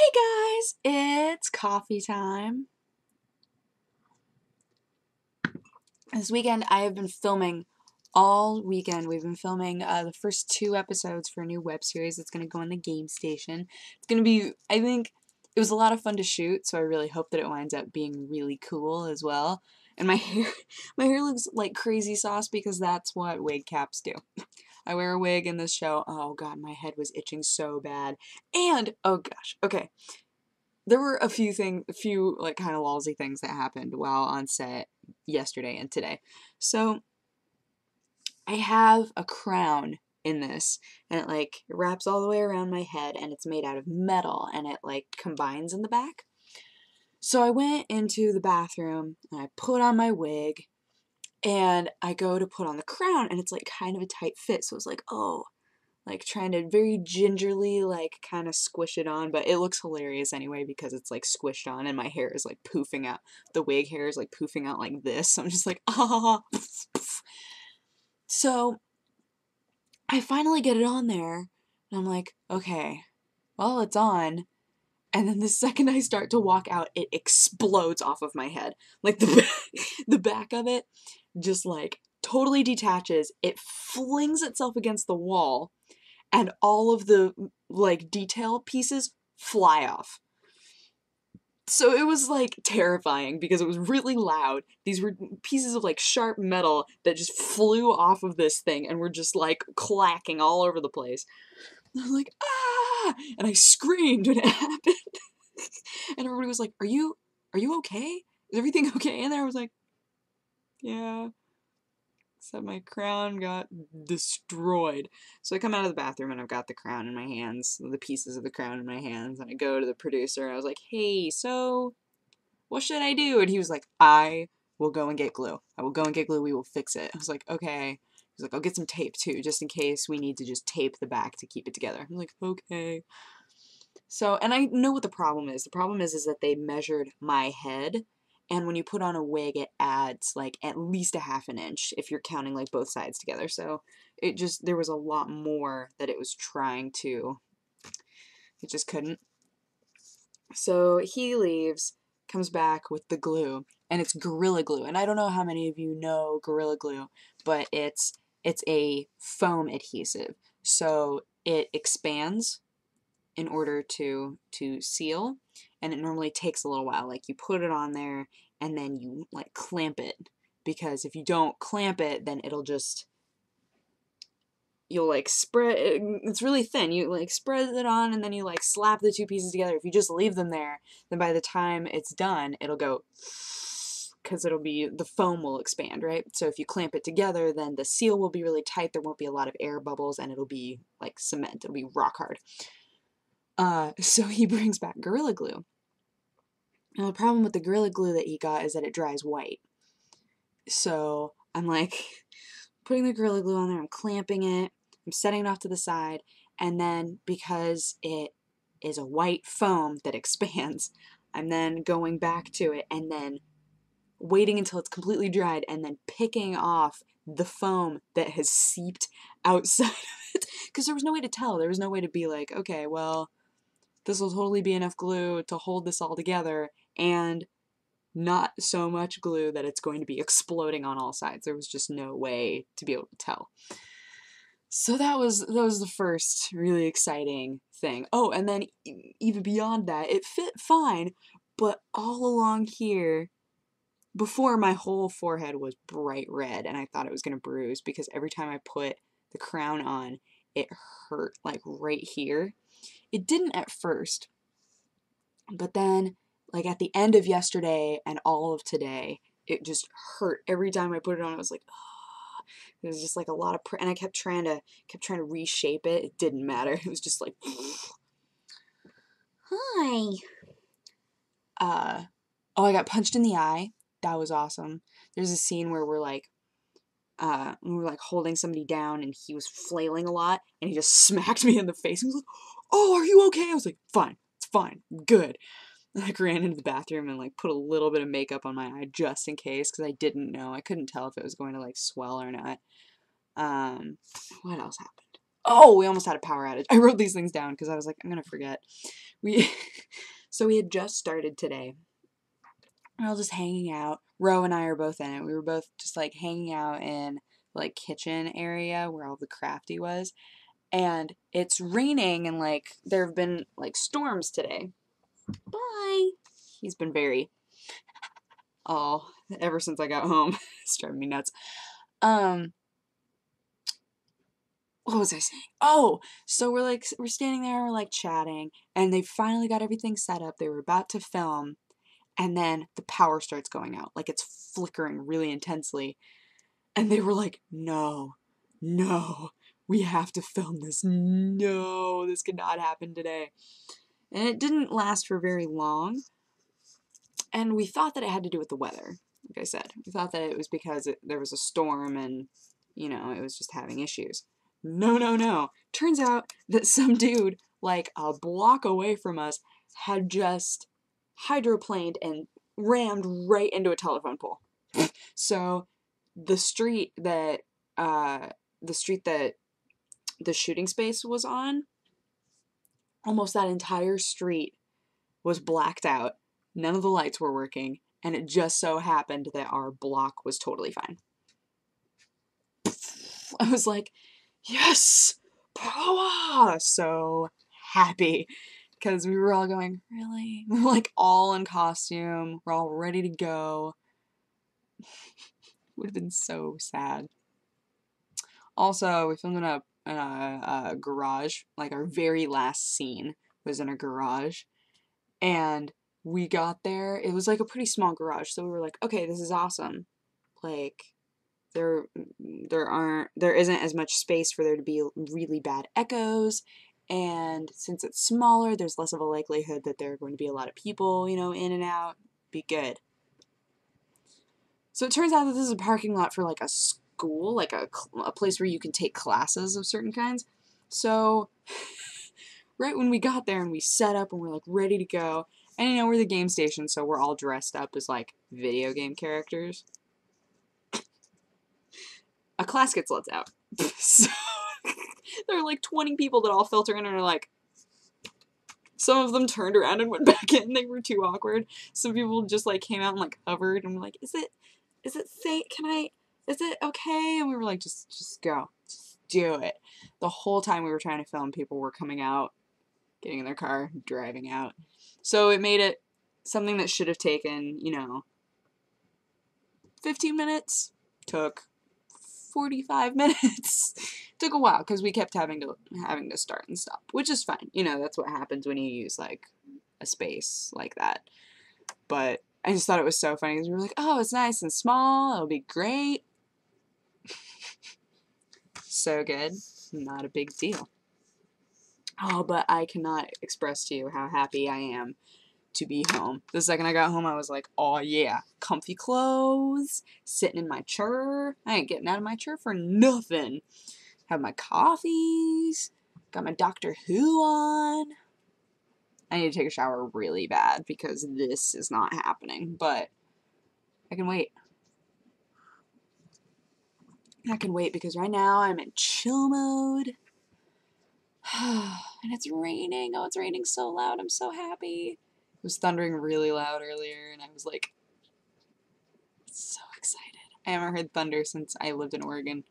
Hey guys, it's coffee time. This weekend I have been filming all weekend. We've been filming the first 2 episodes for a new web series that's going to go on the Game Station. It's going to be, I think, it was a lot of fun to shoot, so I really hope that it winds up being really cool as well. And my hair looks like crazy sauce because that's what wig caps do. I wear a wig in this show. Oh god, my head was itching so bad. And, oh gosh, okay. There were a few like kind of lousy things that happened while on set yesterday and today. So I have a crown in this, and it like wraps all the way around my head, and it's made out of metal, and it like combines in the back. So I went into the bathroom and I put on my wig, and I go to put on the crown, and it's like kind of a tight fit. So it's like, oh, like trying to very gingerly like kind of squish it on, but it looks hilarious anyway because it's like squished on and my hair is like poofing out. The wig hair is like poofing out like this. So I'm just like, ah. So I finally get it on there and I'm like, okay, well, it's on. And then the second I start to walk out, it explodes off of my head. Like the back of it just like totally detaches. It flings itself against the wall, and all of the like detail pieces fly off. So it was like terrifying because it was really loud. These were pieces of like sharp metal that just flew off of this thing and were just like clacking all over the place. And I was like, ah! And I screamed when it happened. And everybody was like, are you okay? Is everything okay in there? I was like, yeah. Except my crown got destroyed. So I come out of the bathroom and I've got the crown in my hands, the pieces of the crown in my hands, and I go to the producer. I was like, hey, so what should I do? And he was like, I will go and get glue. I will go and get glue. We will fix it. I was like, okay. He's like, I'll get some tape too, just in case we need to just tape the back to keep it together. I'm like, okay. So, and I know what the problem is. The problem is that they measured my head, and when you put on a wig, it adds like at least a ½ inch if you're counting like both sides together. So it just, there was a lot more that it was trying to, it just couldn't. So he leaves, comes back with the glue, and it's Gorilla Glue. And I don't know how many of you know Gorilla Glue, but it's a foam adhesive. So it expands in order to seal, and it normally takes a little while. Like you put it on there and then you like clamp it, because if you don't clamp it, then it'll just, you'll like spread it, it's really thin, you like spread it on and then you like slap the two pieces together. If you just leave them there, then by the time it's done it'll go, because it'll be, the foam will expand, right? So if you clamp it together, then the seal will be really tight, there won't be a lot of air bubbles, and it'll be like cement, it'll be rock hard. So he brings back Gorilla Glue. Now the problem with the Gorilla Glue that he got is that it dries white. So I'm like putting the Gorilla Glue on there, I'm clamping it, I'm setting it off to the side, and then because it is a white foam that expands, I'm then going back to it and then waiting until it's completely dried and then picking off the foam that has seeped outside of it. Because there was no way to tell. There was no way to be like, okay, well, this will totally be enough glue to hold this all together, and not so much glue that it's going to be exploding on all sides. There was just no way to be able to tell. So that was the first really exciting thing. Oh, and then even beyond that, it fit fine, but all along here, before, my whole forehead was bright red, and I thought it was going to bruise because every time I put the crown on, it hurt like right here. It didn't at first, but then like at the end of yesterday and all of today, it just hurt every time I put it on. I was like, oh. It was just like a lot of and I kept trying to reshape it. It didn't matter. It was just like, hi. Oh, I got punched in the eye. That was awesome. There's a scene where we're like holding somebody down, and he was flailing a lot, and he just smacked me in the face. He was like, oh, are you okay? I was like, fine, it's fine, good. I like ran into the bathroom and like put a little bit of makeup on my eye just in case, because I didn't know. I couldn't tell if it was going to like swell or not. What else happened? Oh, we almost had a power outage. I wrote these things down because I was like, I'm gonna forget. We So we had just started today. We're all just hanging out. Ro and I are both in it. We were both just like hanging out in like kitchen area where all the crafty was. And it's raining and like there have been like storms today. Bye. He's been very ever since I got home. It's driving me nuts. What was I saying? Oh, so we're standing there, we're like chatting, and they finally got everything set up. They were about to film, and then the power starts going out. Like it's flickering really intensely. And they were like, no, we have to film this. No, this cannot happen today. And it didn't last for very long. And we thought that it had to do with the weather. Like I said, we thought that it was because there was a storm and, you know, it was just having issues. No. Turns out that some dude, like a block away from us, had just hydroplaned and rammed right into a telephone pole. So the street that the shooting space was on, almost that entire street was blacked out. None of the lights were working, and it just so happened that our block was totally fine. I was like, yes, power! So happy. Because we were all going, really? We were like all in costume. We're all ready to go. Would have been so sad. Also, we filmed in a garage. Like our very last scene was in a garage. And we got there. It was like a pretty small garage. So we were like, okay, this is awesome. Like, there isn't as much space for there to be really bad echoes. And since it's smaller, there's less of a likelihood that there are going to be a lot of people, you know, in and out. Be good. So it turns out that this is a parking lot for like a school, like a place where you can take classes of certain kinds. So right when we got there and we set up and we're like ready to go, and you know, we're the game station, so we're all dressed up as like video game characters. A class gets let out. So there are like 20 people that all filter in and are like, some of them turned around and went back in. They were too awkward. Some people just like came out and like hovered and were like, is it okay? And we were like, just go. Just do it. The whole time we were trying to film, people were coming out, getting in their car, driving out. So it made it something that should have taken, you know, 15 minutes. Took 45 minutes. Took a while because we kept having to start and stop, which is fine. You know, that's what happens when you use like a space like that. But I just thought it was so funny because we were like, oh, it's nice and small. It'll be great. So good. Not a big deal. Oh, but I cannot express to you how happy I am to be home. The second I got home, I was like, oh yeah, comfy clothes, sitting in my chair. I ain't getting out of my chair for nothing. Have my coffees, got my Doctor Who on. I need to take a shower really bad because this is not happening, but I can wait. I can wait because right now I'm in chill mode. And it's raining. Oh, it's raining so loud. I'm so happy. It was thundering really loud earlier, and I was like, so excited. I haven't heard thunder since I lived in Oregon.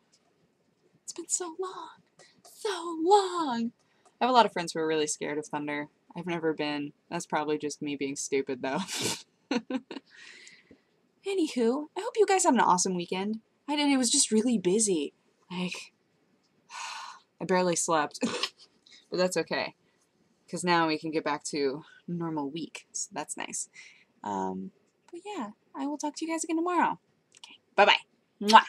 It's been so long. So long. I have a lot of friends who are really scared of thunder. I've never been. That's probably just me being stupid, though. Anywho, I hope you guys had an awesome weekend. I did. It was just really busy. Like, I barely slept. But that's okay. Because now we can get back to normal week. So that's nice. But yeah, I will talk to you guys again tomorrow. Okay, bye-bye. Mwah.